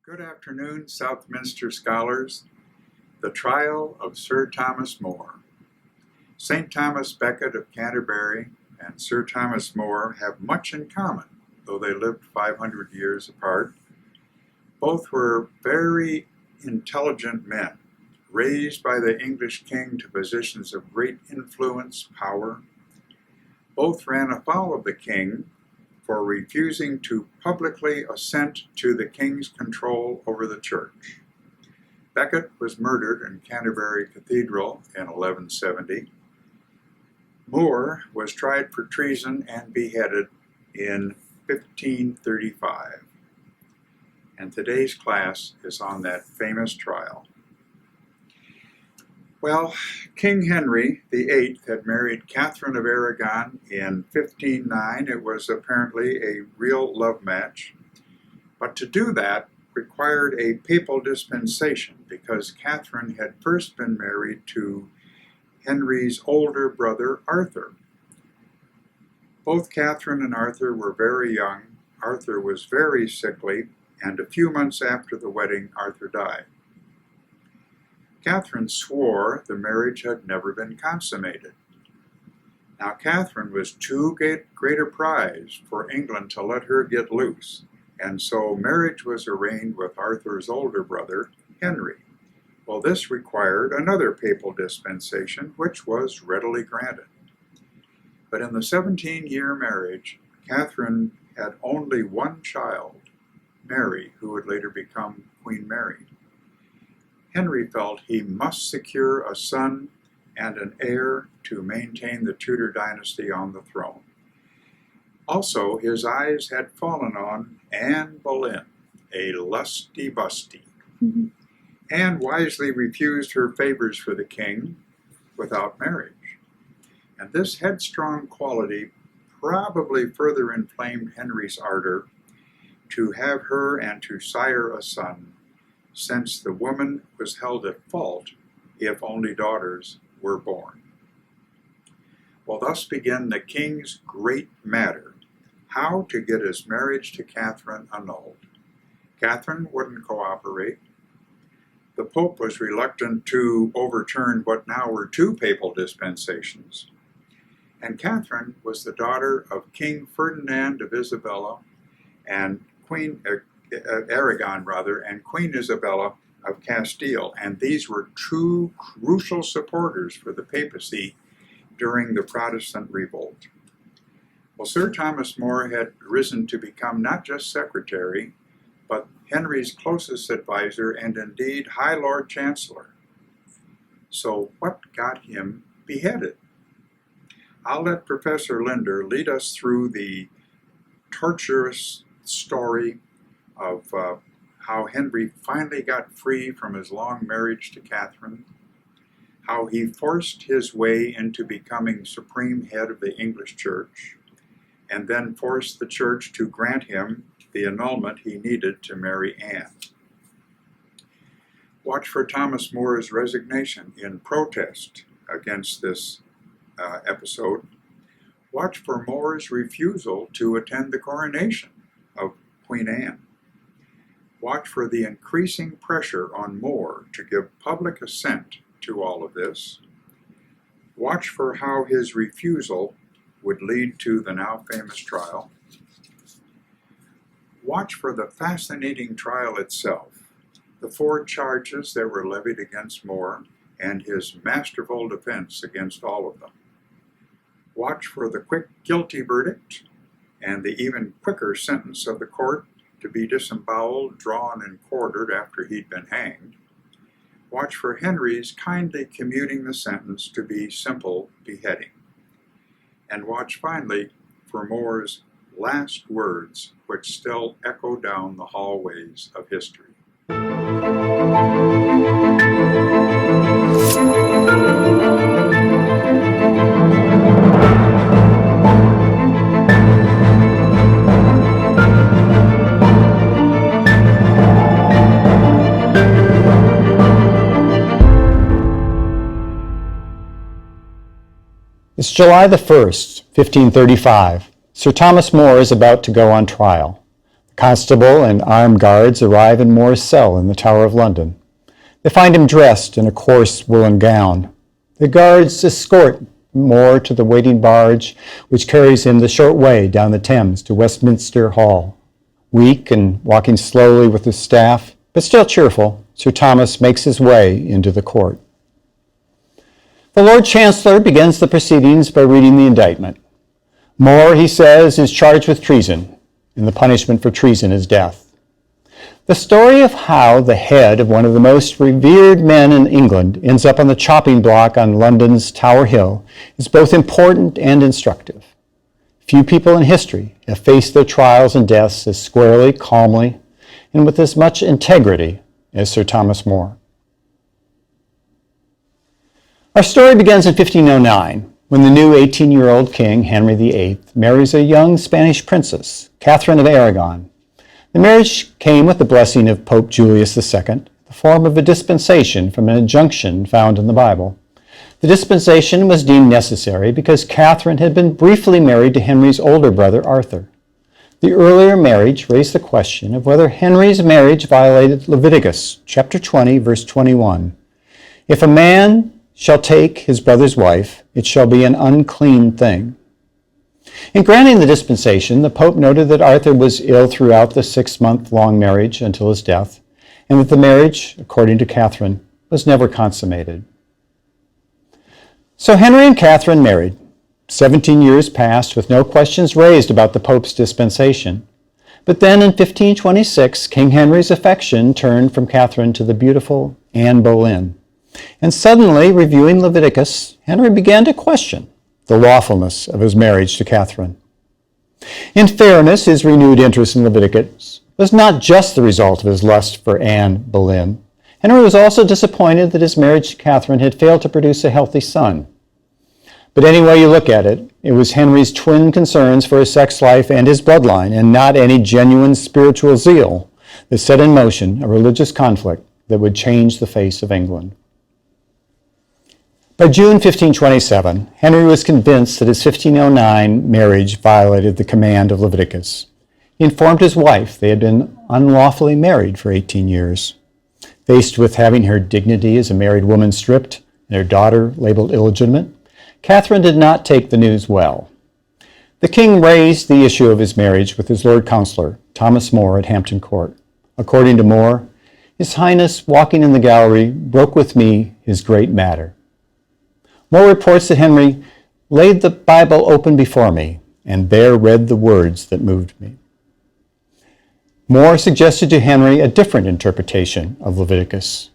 Good afternoon, Southminster scholars. The Trial of Sir Thomas More. St. Thomas Becket of Canterbury and Sir Thomas More have much in common, though they lived 500 years apart. Both were very intelligent men, raised by the English king to positions of great influence, power. Both ran afoul of the king for refusing to publicly assent to the king's control over the church. Becket was murdered in Canterbury Cathedral in 1170. More was tried for treason and beheaded in 1535. And today's class is on that famous trial. Well, King Henry VIII had married Catherine of Aragon in 1509. It was apparently a real love match. But to do that required a papal dispensation because Catherine had first been married to Henry's older brother, Arthur. Both Catherine and Arthur were very young. Arthur was very sickly, and a few months after the wedding, Arthur died. Catherine swore the marriage had never been consummated. Now, Catherine was too great a prize for England to let her get loose, and so marriage was arranged with Arthur's older brother, Henry. Well, this required another papal dispensation, which was readily granted. But in the 17-year marriage, Catherine had only one child, Mary, who would later become Queen Mary. Henry felt he must secure a son and an heir to maintain the Tudor dynasty on the throne. Also, his eyes had fallen on Anne Boleyn, a lusty busty, and wisely refused her favors for the king without marriage. And this headstrong quality probably further inflamed Henry's ardor to have her and to sire a son, since the woman was held at fault if only daughters were born. Well, thus began the king's great matter, how to get his marriage to Catherine annulled. Catherine wouldn't cooperate. The Pope was reluctant to overturn what now were two papal dispensations. And Catherine was the daughter of King Ferdinand of Isabella and Aragon, and Queen Isabella of Castile, and these were two crucial supporters for the papacy during the Protestant revolt. Well, Sir Thomas More had risen to become not just secretary, but Henry's closest advisor and indeed High Lord Chancellor. So what got him beheaded? I'll let Professor Linder lead us through the torturous story of how Henry finally got free from his long marriage to Catherine, how he forced his way into becoming supreme head of the English Church, and then forced the Church to grant him the annulment he needed to marry Anne. Watch for Thomas More's resignation in protest against this episode. Watch for More's refusal to attend the coronation of Queen Anne. Watch for the increasing pressure on More to give public assent to all of this. Watch for how his refusal would lead to the now famous trial. Watch for the fascinating trial itself, the 4 charges that were levied against More, and his masterful defense against all of them. Watch for the quick guilty verdict and the even quicker sentence of the court to be disemboweled, drawn, and quartered after he'd been hanged. Watch for Henry's kindly commuting the sentence to be simple beheading. And watch finally for More's last words, which still echo down the hallways of history. It's July the 1st, 1535. Sir Thomas More is about to go on trial. The Constable and armed guards arrive in More's cell in the Tower of London. They find him dressed in a coarse woolen gown. The guards escort More to the waiting barge, which carries him the short way down the Thames to Westminster Hall. Weak and walking slowly with his staff, but still cheerful, Sir Thomas makes his way into the court. The Lord Chancellor begins the proceedings by reading the indictment. More, he says, is charged with treason, and the punishment for treason is death. The story of how the head of one of the most revered men in England ends up on the chopping block on London's Tower Hill is both important and instructive. Few people in history have faced their trials and deaths as squarely, calmly, and with as much integrity as Sir Thomas More. Our story begins in 1509, when the new 18-year-old king, Henry VIII, marries a young Spanish princess, Catherine of Aragon. The marriage came with the blessing of Pope Julius II, the form of a dispensation from an injunction found in the Bible. The dispensation was deemed necessary because Catherine had been briefly married to Henry's older brother, Arthur. The earlier marriage raised the question of whether Henry's marriage violated Leviticus chapter 20, verse 21. If a man shall take his brother's wife, it shall be an unclean thing. In granting the dispensation, the Pope noted that Arthur was ill throughout the 6-month-long marriage until his death, and that the marriage, according to Catherine, was never consummated. So Henry and Catherine married. 17 years passed with no questions raised about the Pope's dispensation. But then in 1526, King Henry's affection turned from Catherine to the beautiful Anne Boleyn. And suddenly, reviewing Leviticus, Henry began to question the lawfulness of his marriage to Catherine. In fairness, his renewed interest in Leviticus was not just the result of his lust for Anne Boleyn. Henry was also disappointed that his marriage to Catherine had failed to produce a healthy son. But any way you look at it, it was Henry's twin concerns for his sex life and his bloodline, and not any genuine spiritual zeal, that set in motion a religious conflict that would change the face of England. By June 1527, Henry was convinced that his 1509 marriage violated the command of Leviticus. He informed his wife they had been unlawfully married for 18 years. Faced with having her dignity as a married woman stripped and her daughter labeled illegitimate, Catherine did not take the news well. The king raised the issue of his marriage with his Lord Counsellor, Thomas More, at Hampton Court. According to More, His Highness, walking in the gallery, broke with me his great matter. More reports that Henry laid the Bible open before me and there read the words that moved me. More suggested to Henry a different interpretation of Leviticus.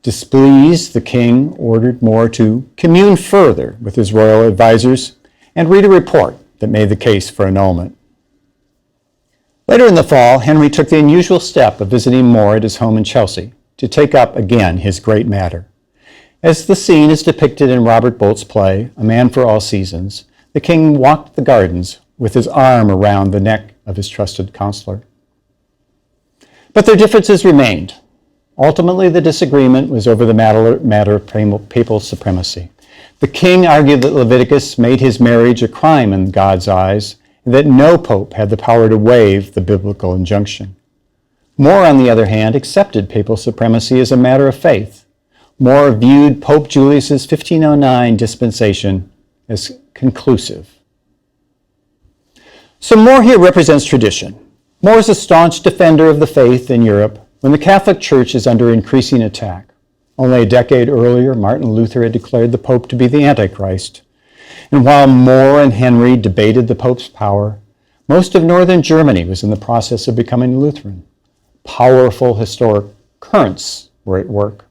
Displeased, the king ordered More to commune further with his royal advisors and read a report that made the case for annulment. Later in the fall, Henry took the unusual step of visiting More at his home in Chelsea to take up again his great matter. As the scene is depicted in Robert Bolt's play, A Man for All Seasons, the king walked the gardens with his arm around the neck of his trusted counselor. But their differences remained. Ultimately, the disagreement was over the matter of papal supremacy. The king argued that Leviticus made his marriage a crime in God's eyes, and that no pope had the power to waive the biblical injunction. More, on the other hand, accepted papal supremacy as a matter of faith. More viewed Pope Julius's 1509 dispensation as conclusive. So More here represents tradition. More is a staunch defender of the faith in Europe when the Catholic Church is under increasing attack. Only a decade earlier, Martin Luther had declared the Pope to be the Antichrist. And while More and Henry debated the Pope's power, most of northern Germany was in the process of becoming Lutheran. Powerful historic currents were at work.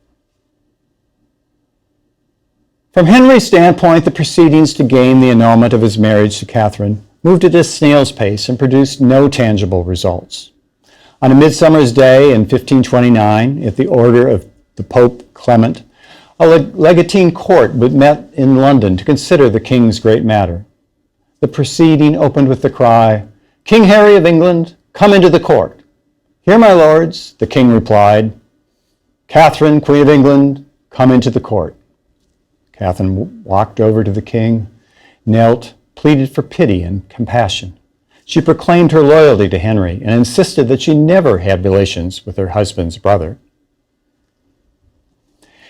From Henry's standpoint, the proceedings to gain the annulment of his marriage to Catherine moved at a snail's pace and produced no tangible results. On a midsummer's day in 1529, at the order of the Pope Clement, a legatine court met in London to consider the king's great matter. The proceeding opened with the cry, "King Harry of England, come into the court." "Here, my lords," the king replied. "Catherine, Queen of England, come into the court." Catherine walked over to the king, knelt, pleaded for pity and compassion. She proclaimed her loyalty to Henry and insisted that she never had relations with her husband's brother.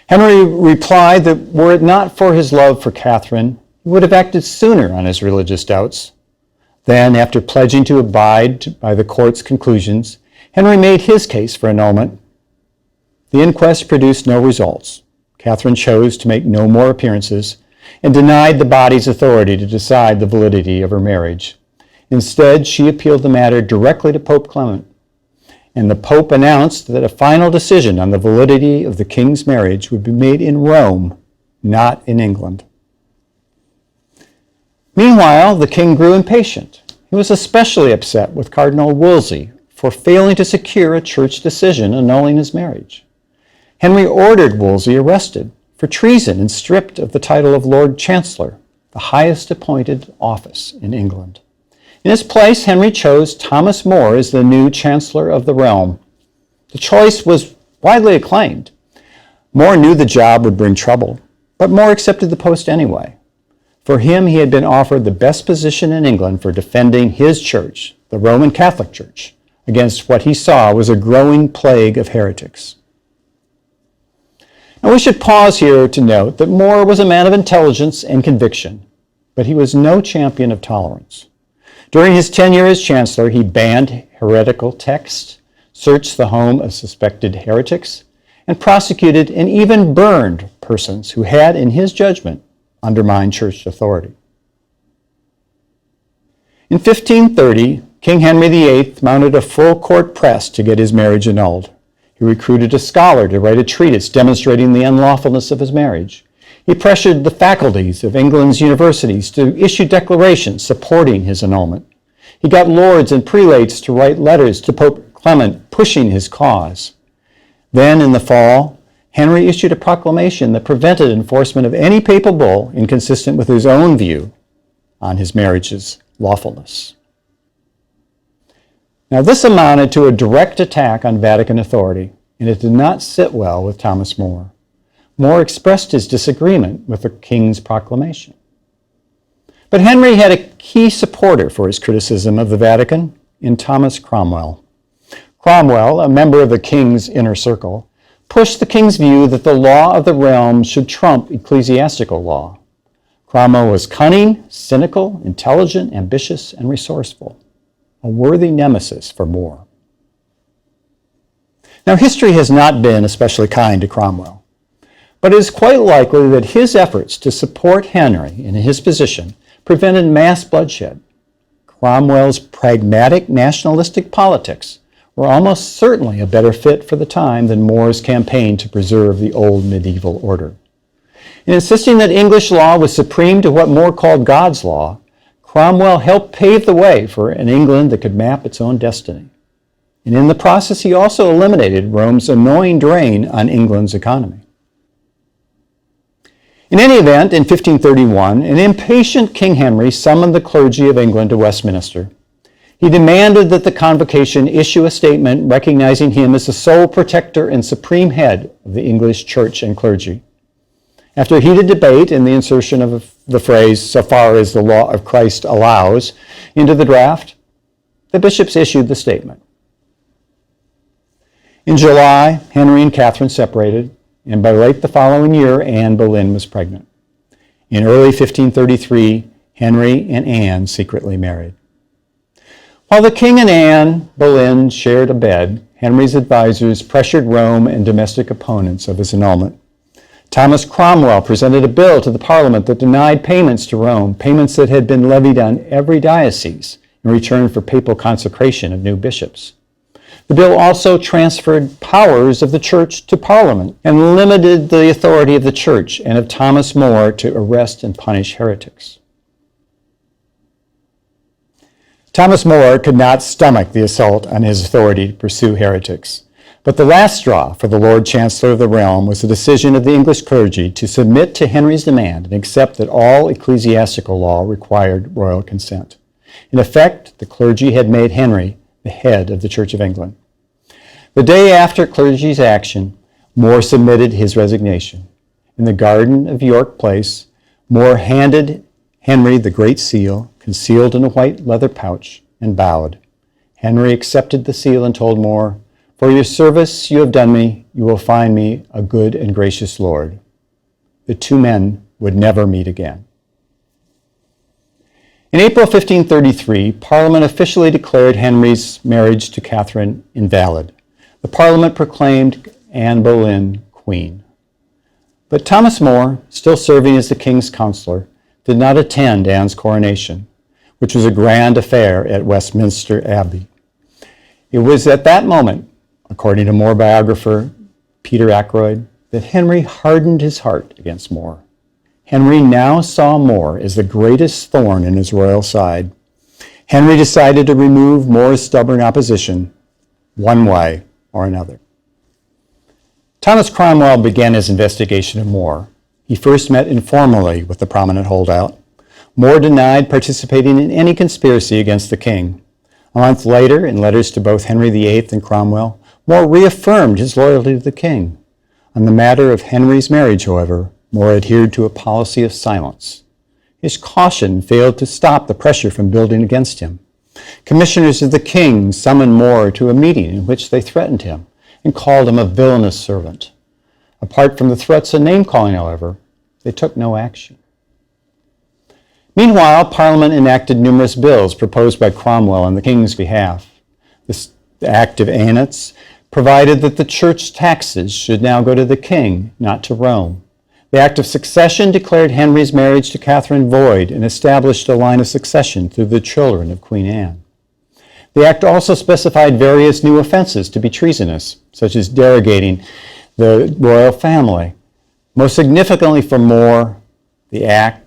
Henry replied that were it not for his love for Catherine, he would have acted sooner on his religious doubts. Then, after pledging to abide by the court's conclusions, Henry made his case for annulment. The inquest produced no results. Catherine chose to make no more appearances and denied the body's authority to decide the validity of her marriage. Instead, she appealed the matter directly to Pope Clement, and the Pope announced that a final decision on the validity of the king's marriage would be made in Rome, not in England. Meanwhile, the king grew impatient. He was especially upset with Cardinal Wolsey for failing to secure a church decision annulling his marriage. Henry ordered Wolsey arrested for treason and stripped of the title of Lord Chancellor, the highest appointed office in England. In his place, Henry chose Thomas More as the new Chancellor of the realm. The choice was widely acclaimed. More knew the job would bring trouble, but More accepted the post anyway. For him, he had been offered the best position in England for defending his church, the Roman Catholic Church, against what he saw was a growing plague of heretics. Now, we should pause here to note that More was a man of intelligence and conviction, but he was no champion of tolerance. During his tenure as chancellor, he banned heretical texts, searched the home of suspected heretics, and prosecuted and even burned persons who had, in his judgment, undermined church authority. In 1530, King Henry VIII mounted a full-court press to get his marriage annulled. He recruited a scholar to write a treatise demonstrating the unlawfulness of his marriage. He pressured the faculties of England's universities to issue declarations supporting his annulment. He got lords and prelates to write letters to Pope Clement pushing his cause. Then, in the fall, Henry issued a proclamation that prevented enforcement of any papal bull inconsistent with his own view on his marriage's lawfulness. Now, this amounted to a direct attack on Vatican authority, and it did not sit well with Thomas More. More expressed his disagreement with the king's proclamation. But Henry had a key supporter for his criticism of the Vatican in Thomas Cromwell. Cromwell, a member of the king's inner circle, pushed the king's view that the law of the realm should trump ecclesiastical law. Cromwell was cunning, cynical, intelligent, ambitious, and resourceful, a worthy nemesis for More. Now, history has not been especially kind to Cromwell, but it is quite likely that his efforts to support Henry in his position prevented mass bloodshed. Cromwell's pragmatic nationalistic politics were almost certainly a better fit for the time than More's campaign to preserve the old medieval order. In insisting that English law was supreme to what More called God's law, Cromwell helped pave the way for an England that could map its own destiny. And in the process, he also eliminated Rome's annoying drain on England's economy. In any event, in 1531, an impatient King Henry summoned the clergy of England to Westminster. He demanded that the convocation issue a statement recognizing him as the sole protector and supreme head of the English church and clergy. After a heated debate and the insertion of the phrase, "so far as the law of Christ allows," into the draft, the bishops issued the statement. In July, Henry and Catherine separated, and by late the following year, Anne Boleyn was pregnant. In early 1533, Henry and Anne secretly married. While the king and Anne Boleyn shared a bed, Henry's advisors pressured Rome and domestic opponents of his annulment. Thomas Cromwell presented a bill to the Parliament that denied payments to Rome, payments that had been levied on every diocese in return for papal consecration of new bishops. The bill also transferred powers of the church to Parliament and limited the authority of the church and of Thomas More to arrest and punish heretics. Thomas More could not stomach the assault on his authority to pursue heretics. But the last straw for the Lord Chancellor of the realm was the decision of the English clergy to submit to Henry's demand and accept that all ecclesiastical law required royal consent. In effect, the clergy had made Henry the head of the Church of England. The day after clergy's action, More submitted his resignation. In the garden of York Place, More handed Henry the Great Seal, concealed in a white leather pouch, and bowed. Henry accepted the seal and told More, "For your service you have done me, you will find me a good and gracious lord." The two men would never meet again. In April 1533, Parliament officially declared Henry's marriage to Catherine invalid. The Parliament proclaimed Anne Boleyn queen. But Thomas More, still serving as the king's counselor, did not attend Anne's coronation, which was a grand affair at Westminster Abbey. It was at that moment, according to More biographer Peter Ackroyd, that Henry hardened his heart against More. Henry now saw More as the greatest thorn in his royal side. Henry decided to remove More's stubborn opposition one way or another. Thomas Cromwell began his investigation of More. He first met informally with the prominent holdout. More denied participating in any conspiracy against the king. A month later, in letters to both Henry VIII and Cromwell, More reaffirmed his loyalty to the king. On the matter of Henry's marriage, however, More adhered to a policy of silence. His caution failed to stop the pressure from building against him. Commissioners of the king summoned More to a meeting in which they threatened him and called him a villainous servant. Apart from the threats and name-calling, however, they took no action. Meanwhile, Parliament enacted numerous bills proposed by Cromwell on the king's behalf. The Act of Annats provided that the church taxes should now go to the king, not to Rome. The Act of Succession declared Henry's marriage to Catherine void and established a line of succession through the children of Queen Anne. The Act also specified various new offenses to be treasonous, such as derogating the royal family. Most significantly for More, the Act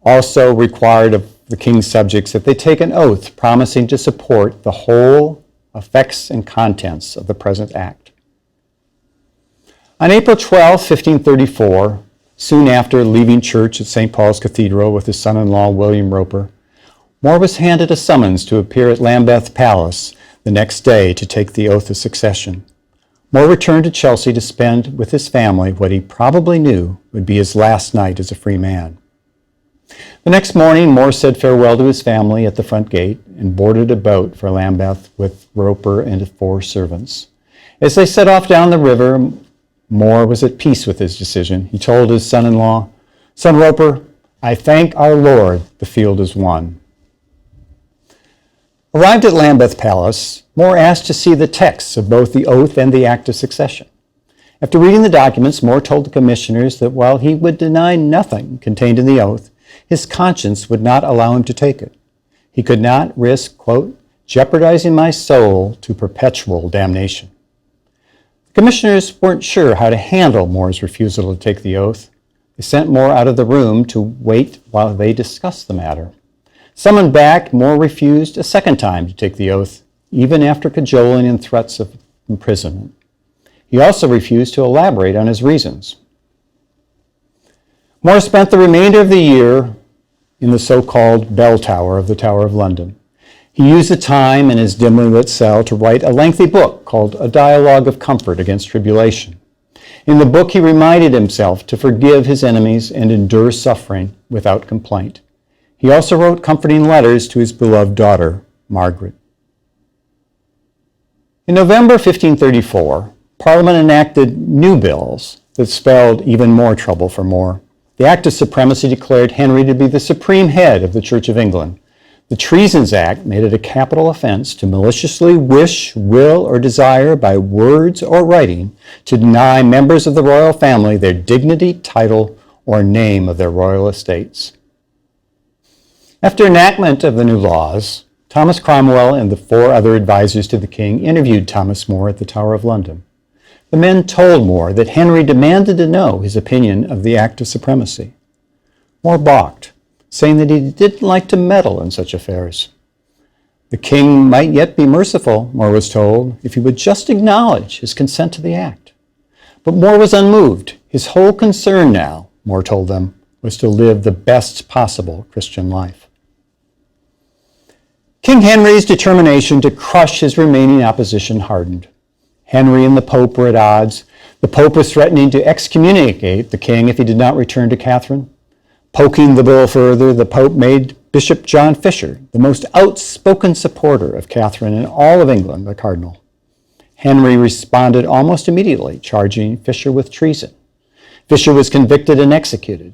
also required of the king's subjects that they take an oath promising to support the whole effects and contents of the present Act. On April 12, 1534, soon after leaving church at St. Paul's Cathedral with his son-in-law William Roper, More was handed a summons to appear at Lambeth Palace the next day to take the oath of succession. More returned to Chelsea to spend with his family what he probably knew would be his last night as a free man. The next morning, More said farewell to his family at the front gate and boarded a boat for Lambeth with Roper and 4 servants. As they set off down the river, More was at peace with his decision. He told his son-in-law, "Son Roper, I thank our Lord the field is won." Arrived at Lambeth Palace, More asked to see the texts of both the oath and the Act of Succession. After reading the documents, More told the commissioners that while he would deny nothing contained in the oath, his conscience would not allow him to take it. He could not risk, quote, "jeopardizing my soul to perpetual damnation." The commissioners weren't sure how to handle More's refusal to take the oath. They sent More out of the room to wait while they discussed the matter. Summoned back, More refused a second time to take the oath, even after cajoling and threats of imprisonment. He also refused to elaborate on his reasons. More spent the remainder of the year in the so-called bell tower of the Tower of London. He used the time in his dimly lit cell to write a lengthy book called A Dialogue of Comfort Against Tribulation. In the book, he reminded himself to forgive his enemies and endure suffering without complaint. He also wrote comforting letters to his beloved daughter, Margaret. In November 1534, Parliament enacted new bills that spelled even more trouble for More. The Act of Supremacy declared Henry to be the supreme head of the Church of England. The Treasons Act made it a capital offense to maliciously wish, will, or desire by words or writing to deny members of the royal family their dignity, title, or name of their royal estates. After enactment of the new laws, Thomas Cromwell and the 4 other advisors to the king interviewed Thomas More at the Tower of London. The men told More that Henry demanded to know his opinion of the Act of Supremacy. More balked, saying that he didn't like to meddle in such affairs. The king might yet be merciful, More was told, if he would just acknowledge his consent to the act. But More was unmoved. His whole concern now, More told them, was to live the best possible Christian life. King Henry's determination to crush his remaining opposition hardened. Henry and the Pope were at odds. The Pope was threatening to excommunicate the king if he did not return to Catherine. Poking the bull further, the Pope made Bishop John Fisher, the most outspoken supporter of Catherine in all of England, the cardinal. Henry responded almost immediately, charging Fisher with treason. Fisher was convicted and executed.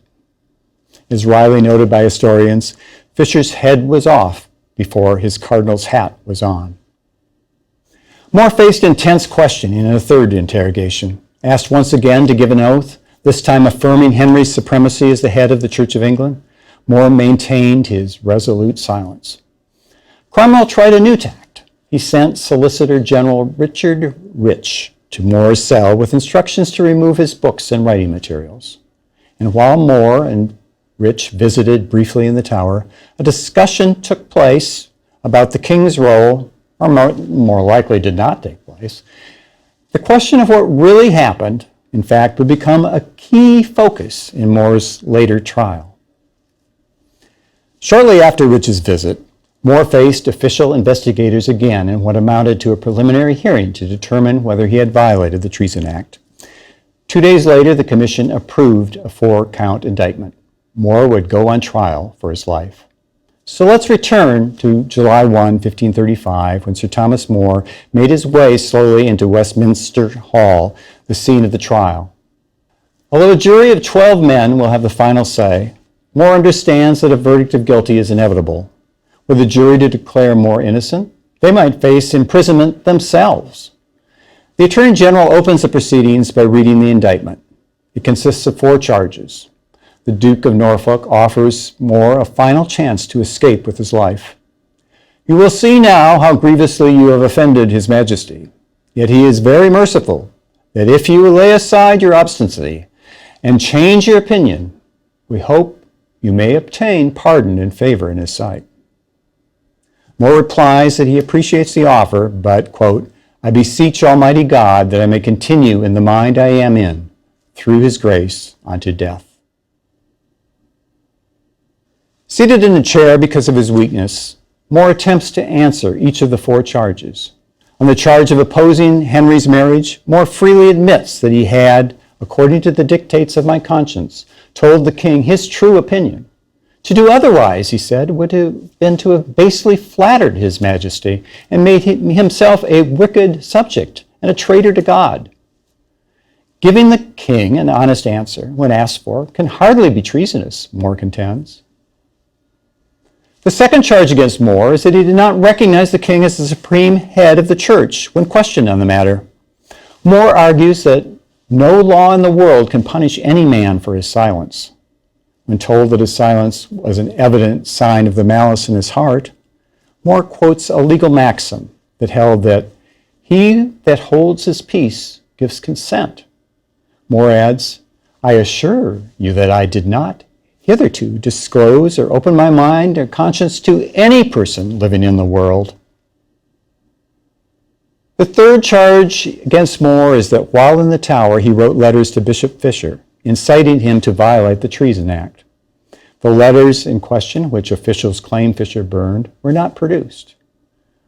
As Riley noted by historians, Fisher's head was off before his cardinal's hat was on. More faced intense questioning in a third interrogation. Asked once again to give an oath, this time affirming Henry's supremacy as the head of the Church of England, More maintained his resolute silence. Cromwell tried a new tact. He sent Solicitor General Richard Rich to More's cell with instructions to remove his books and writing materials. And while More and Rich visited briefly in the Tower, a discussion took place about the king's role, or more likely did not take place. The question of what really happened, in fact, would become a key focus in More's later trial. Shortly after Rich's visit, More faced official investigators again in what amounted to a preliminary hearing to determine whether he had violated the Treason Act. 2 days later, the commission approved a 4-count indictment. More would go on trial for his life. So let's return to July 1, 1535, when Sir Thomas More made his way slowly into Westminster Hall, the scene of the trial. Although a jury of 12 men will have the final say, More understands that a verdict of guilty is inevitable. Were the jury to declare More innocent, they might face imprisonment themselves. The Attorney General opens the proceedings by reading the indictment. It consists of 4 charges. The Duke of Norfolk offers More a final chance to escape with his life. You will see now how grievously you have offended His Majesty. Yet he is very merciful, that if you lay aside your obstinacy and change your opinion, we hope you may obtain pardon and favor in his sight. More replies that he appreciates the offer, but, quote, I beseech Almighty God that I may continue in the mind I am in, through his grace, unto death. Seated in a chair because of his weakness, More attempts to answer each of the 4 charges. On the charge of opposing Henry's marriage, More freely admits that he had, according to the dictates of my conscience, told the king his true opinion. To do otherwise, he said, would have been to have basely flattered His Majesty and made himself a wicked subject and a traitor to God. Giving the king an honest answer when asked for can hardly be treasonous, More contends. The second charge against More is that he did not recognize the king as the supreme head of the church when questioned on the matter. More argues that no law in the world can punish any man for his silence. When told that his silence was an evident sign of the malice in his heart, More quotes a legal maxim that held that he that holds his peace gives consent. More adds, I assure you that I did not hitherto disclose or open my mind or conscience to any person living in the world. The third charge against More is that while in the Tower he wrote letters to Bishop Fisher, inciting him to violate the Treason Act. The letters in question, which officials claim Fisher burned, were not produced.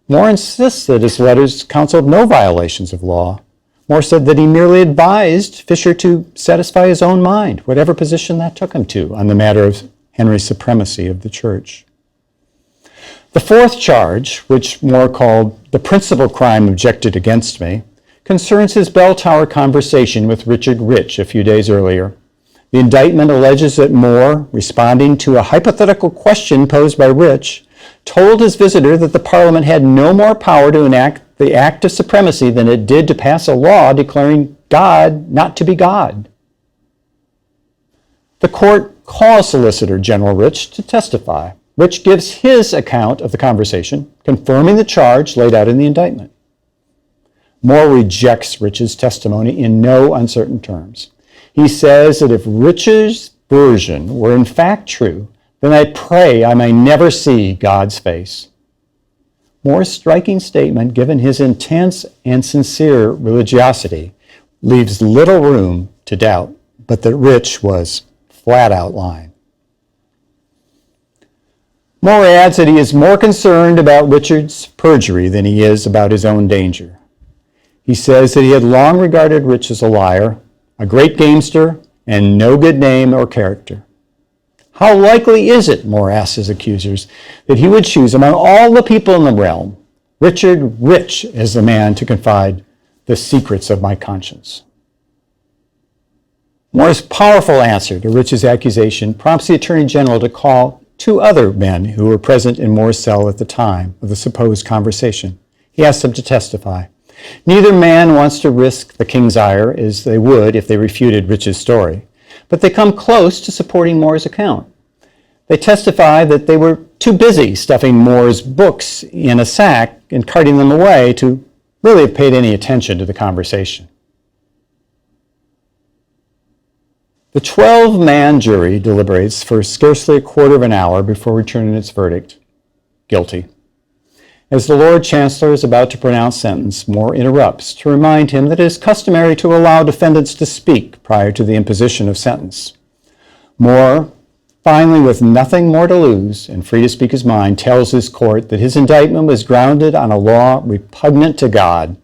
More insists that his letters counseled no violations of law. More said that he merely advised Fisher to satisfy his own mind, whatever position that took him to on the matter of Henry's supremacy of the church. The fourth charge, which More called the principal crime objected against me, concerns his bell tower conversation with Richard Rich a few days earlier. The indictment alleges that More, responding to a hypothetical question posed by Rich, told his visitor that the Parliament had no more power to enact the act of supremacy than it did to pass a law declaring God not to be God. The court calls Solicitor General Rich to testify. Rich gives his account of the conversation, confirming the charge laid out in the indictment. More rejects Rich's testimony in no uncertain terms. He says that if Rich's version were in fact true, then I pray I may never see God's face. More's striking statement, given his intense and sincere religiosity, leaves little room to doubt, but that Rich was flat out lying. More adds that he is more concerned about Richard's perjury than he is about his own danger. He says that he had long regarded Rich as a liar, a great gamester, and no good name or character. How likely is it, More asked his accusers, that he would choose among all the people in the realm Richard Rich as the man to confide the secrets of my conscience? More's powerful answer to Rich's accusation prompts the Attorney General to call two other men who were present in More's cell at the time of the supposed conversation. He asks them to testify. Neither man wants to risk the king's ire, as they would if they refuted Rich's story, but they come close to supporting More's account. They testify that they were too busy stuffing More's books in a sack and carting them away to really have paid any attention to the conversation. The 12-man jury deliberates for scarcely a quarter of an hour before returning its verdict, guilty. As the Lord Chancellor is about to pronounce sentence, More interrupts to remind him that it is customary to allow defendants to speak prior to the imposition of sentence. More, finally, with nothing more to lose and free to speak his mind, tells his court that his indictment was grounded on a law repugnant to God.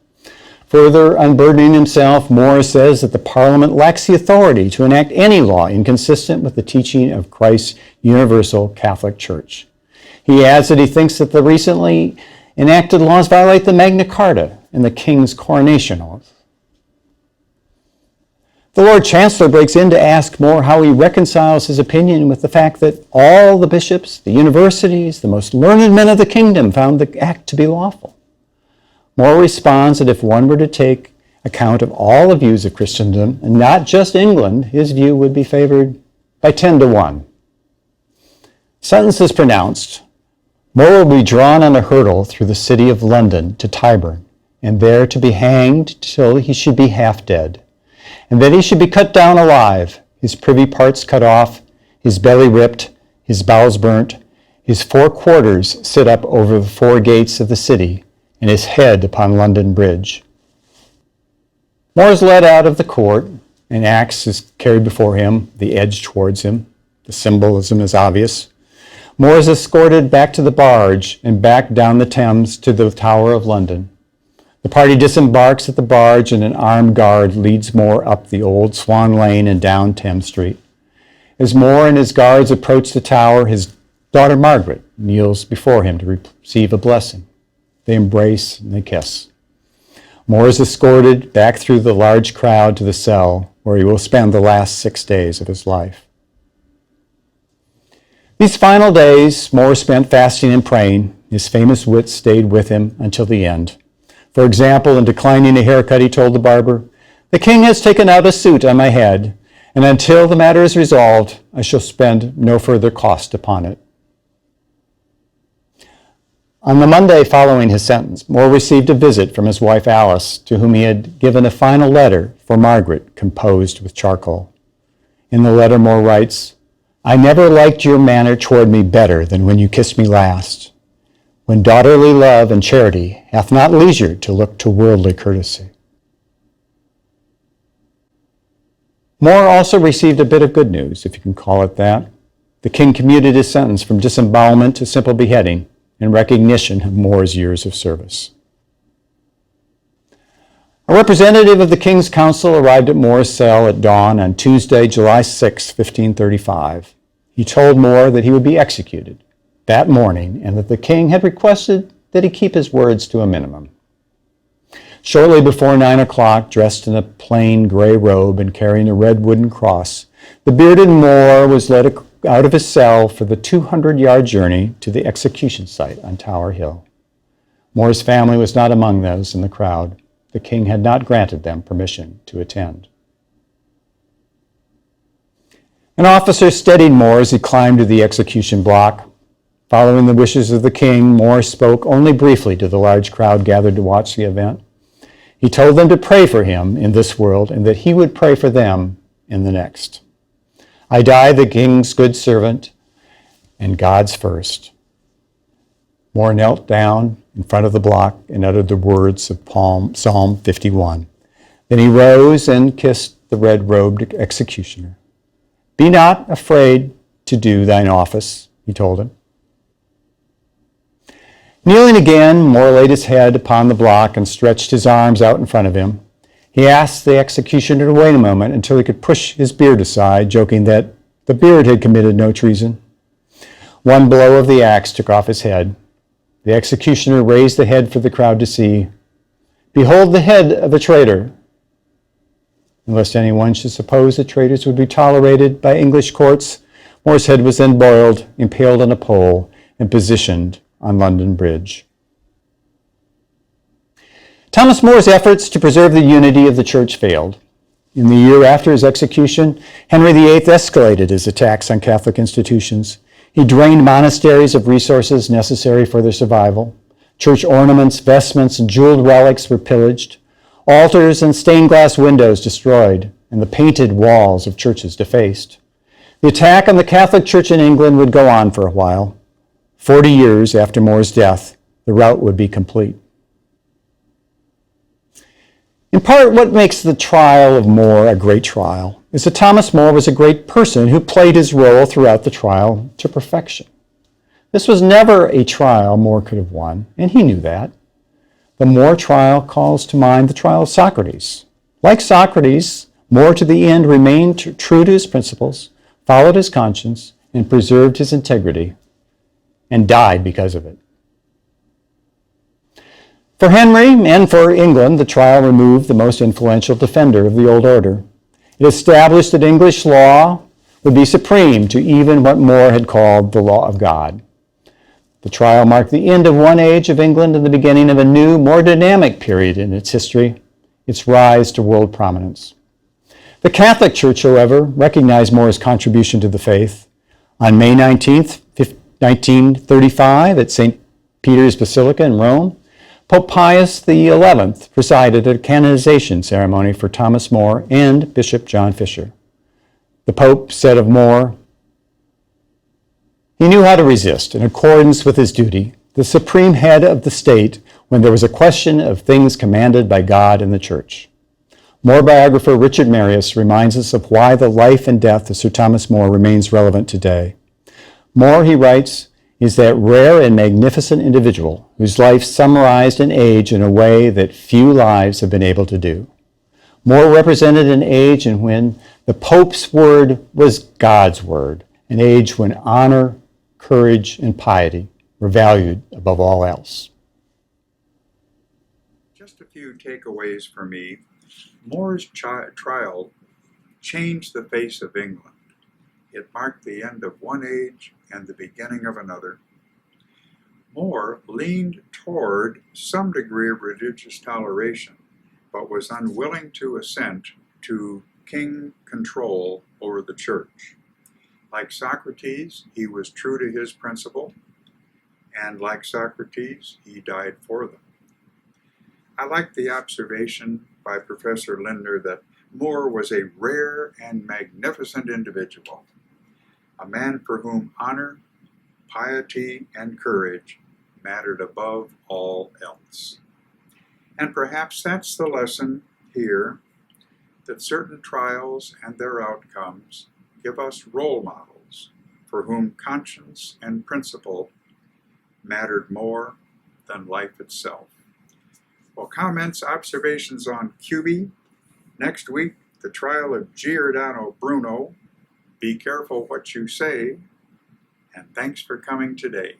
Further unburdening himself, More says that the Parliament lacks the authority to enact any law inconsistent with the teaching of Christ's universal Catholic Church. He adds that he thinks that the recently enacted laws violate the Magna Carta and the King's coronation oath. The Lord Chancellor breaks in to ask More how he reconciles his opinion with the fact that all the bishops, the universities, the most learned men of the kingdom found the act to be lawful. More responds that if one were to take account of all the views of Christendom, and not just England, his view would be favored by 10-1. Sentence is pronounced. More will be drawn on a hurdle through the city of London to Tyburn, and there to be hanged till he should be half dead. And then he should be cut down alive, his privy parts cut off, his belly ripped, his bowels burnt, his 4 quarters sit up over the 4 gates of the city, and his head upon London Bridge. More is led out of the court, an axe is carried before him, the edge towards him. The symbolism is obvious. More is escorted back to the barge and back down the Thames to the Tower of London. The party disembarks at the barge and an armed guard leads More up the old Swan Lane and down Thames Street. As More and his guards approach the tower, his daughter Margaret kneels before him to receive a blessing. They embrace and they kiss. More is escorted back through the large crowd to the cell where he will spend the last 6 days of his life. These final days, More spent fasting and praying. His famous wits stayed with him until the end. For example, in declining a haircut, he told the barber, "The king has taken out a suit on my head, and until the matter is resolved, I shall spend no further cost upon it." On the Monday following his sentence, More received a visit from his wife Alice, to whom he had given a final letter for Margaret, composed with charcoal. In the letter, More writes, "I never liked your manner toward me better than when you kissed me last, when daughterly love and charity hath not leisure to look to worldly courtesy." More also received a bit of good news, if you can call it that. The king commuted his sentence from disembowelment to simple beheading, in recognition of More's years of service. A representative of the King's Council arrived at More's cell at dawn on Tuesday, July 6, 1535. He told More that he would be executed that morning and that the king had requested that he keep his words to a minimum. Shortly before 9 o'clock, dressed in a plain gray robe and carrying a red wooden cross, the bearded More was led out of his cell for the 200-yard journey to the execution site on Tower Hill. More's family was not among those in the crowd. The king had not granted them permission to attend. An officer steadied More as he climbed to the execution block. Following the wishes of the king, More spoke only briefly to the large crowd gathered to watch the event. He told them to pray for him in this world and that he would pray for them in the next. "I die the king's good servant and God's first." More knelt down in front of the block and uttered the words of Psalm 51. Then he rose and kissed the red-robed executioner. "Be not afraid to do thine office," he told him. Kneeling again, More laid his head upon the block and stretched his arms out in front of him. He asked the executioner to wait a moment until he could push his beard aside, joking that but Beard had committed no treason. One blow of the axe took off his head. The executioner raised the head for the crowd to see. "Behold the head of a traitor." Lest anyone should suppose that traitors would be tolerated by English courts, More's head was then boiled, impaled on a pole, and positioned on London Bridge. Thomas More's efforts to preserve the unity of the church failed. In the year after his execution, Henry VIII escalated his attacks on Catholic institutions. He drained monasteries of resources necessary for their survival. Church ornaments, vestments, and jeweled relics were pillaged. Altars and stained glass windows destroyed, and the painted walls of churches defaced. The attack on the Catholic Church in England would go on for a while. 40 years after More's death, the rout would be complete. In part, what makes the trial of More a great trial is that Thomas More was a great person who played his role throughout the trial to perfection. This was never a trial More could have won, and he knew that. The More trial calls to mind the trial of Socrates. Like Socrates, More to the end remained true to his principles, followed his conscience, and preserved his integrity, and died because of it. For Henry and for England, the trial removed the most influential defender of the old order. It established that English law would be supreme to even what More had called the law of God. The trial marked the end of one age of England and the beginning of a new, more dynamic period in its history, its rise to world prominence. The Catholic Church, however, recognized More's contribution to the faith. On May 19th, 1935, at St. Peter's Basilica in Rome, Pope Pius XI presided at a canonization ceremony for Thomas More and Bishop John Fisher. The Pope said of More, "He knew how to resist, in accordance with his duty, the supreme head of the state when there was a question of things commanded by God and the Church." More biographer Richard Marius reminds us of why the life and death of Sir Thomas More remains relevant today. More, he writes, is that rare and magnificent individual whose life summarized an age in a way that few lives have been able to do. More represented an age in when the Pope's word was God's word, an age when honor, courage, and piety were valued above all else. Just a few takeaways for me. More's trial changed the face of England. It marked the end of one age and the beginning of another. More leaned toward some degree of religious toleration, but was unwilling to assent to king control over the church. Like Socrates, he was true to his principle, and like Socrates, he died for them. I like the observation by Professor Lindner that More was a rare and magnificent individual, a man for whom honor, piety, and courage mattered above all else. And perhaps that's the lesson here, that certain trials and their outcomes give us role models for whom conscience and principle mattered more than life itself. Well, comments, observations on QB. Next week, the trial of Giordano Bruno. Be careful what you say, and thanks for coming today.